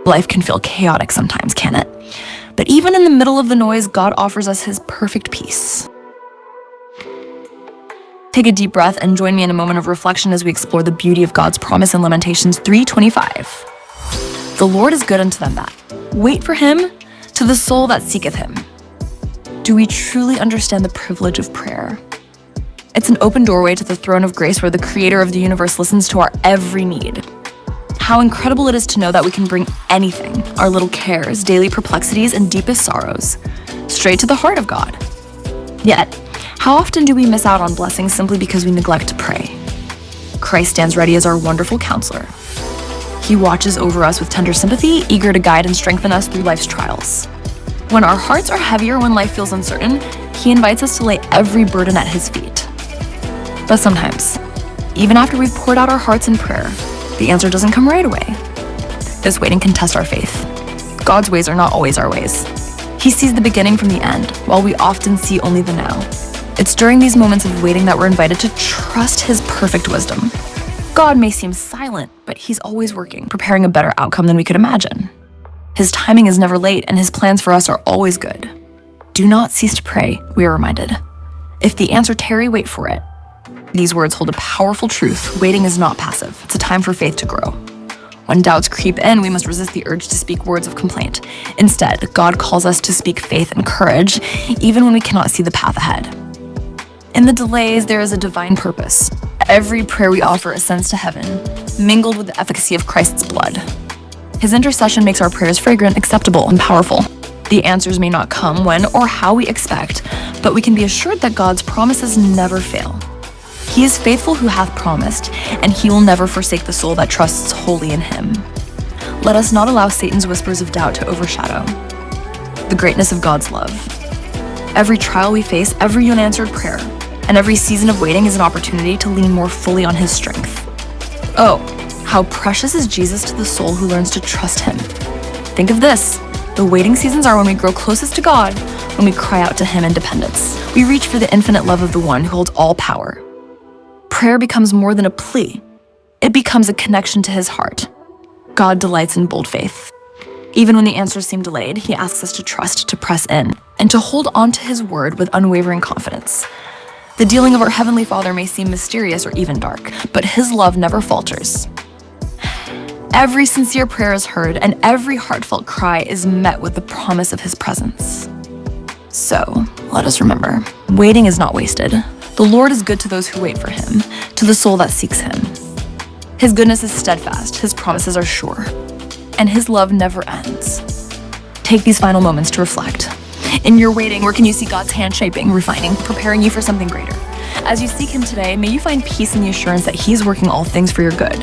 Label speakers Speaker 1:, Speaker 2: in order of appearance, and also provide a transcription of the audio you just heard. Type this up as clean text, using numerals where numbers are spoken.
Speaker 1: Life can feel chaotic sometimes, can it? But even in the middle of the noise, God offers us his perfect peace. Take a deep breath and join me in a moment of reflection as we explore the beauty of God's promise in Lamentations 3:25. The Lord is good unto them that wait for him, to the soul that seeketh him. Do we truly understand the privilege of prayer? It's an open doorway to the throne of grace where the creator of the universe listens to our every need. How incredible it is to know that we can bring anything, our little cares, daily perplexities, and deepest sorrows, straight to the heart of God. Yet, how often do we miss out on blessings simply because we neglect to pray? Christ stands ready as our wonderful counselor. He watches over us with tender sympathy, eager to guide and strengthen us through life's trials. When our hearts are heavier, when life feels uncertain, he invites us to lay every burden at his feet. But sometimes, even after we've poured out our hearts in prayer, the answer doesn't come right away. This waiting can test our faith. God's ways are not always our ways. He sees the beginning from the end, while we often see only the now. It's during these moments of waiting that we're invited to trust his perfect wisdom. God may seem silent, but he's always working, preparing a better outcome than we could imagine. His timing is never late, and his plans for us are always good. Do not cease to pray, we are reminded. If the answer tarry, wait for it. These words hold a powerful truth. Waiting is not passive. It's a time for faith to grow. When doubts creep in, we must resist the urge to speak words of complaint. Instead, God calls us to speak faith and courage, even when we cannot see the path ahead. In the delays, there is a divine purpose. Every prayer we offer ascends to heaven, mingled with the efficacy of Christ's blood. His intercession makes our prayers fragrant, acceptable, and powerful. The answers may not come when or how we expect, but we can be assured that God's promises never fail. He is faithful who hath promised, and he will never forsake the soul that trusts wholly in him. Let us not allow Satan's whispers of doubt to overshadow the greatness of God's love. Every trial we face, every unanswered prayer, and every season of waiting is an opportunity to lean more fully on his strength. Oh, how precious is Jesus to the soul who learns to trust him. Think of this. The waiting seasons are when we grow closest to God, when we cry out to him in dependence. We reach for the infinite love of the one who holds all power. Prayer becomes more than a plea. It becomes a connection to his heart. God delights in bold faith. Even when the answers seem delayed, he asks us to trust, to press in, and to hold on to his word with unwavering confidence. The dealing of our Heavenly Father may seem mysterious or even dark, but his love never falters. Every sincere prayer is heard, and every heartfelt cry is met with the promise of his presence. So, let us remember, waiting is not wasted. The Lord is good to those who wait for him, to the soul that seeks him. His goodness is steadfast, his promises are sure, and his love never ends. Take these final moments to reflect. In your waiting, where can you see God's hand shaping, refining, preparing you for something greater? As you seek him today, may you find peace in the assurance that he's working all things for your good.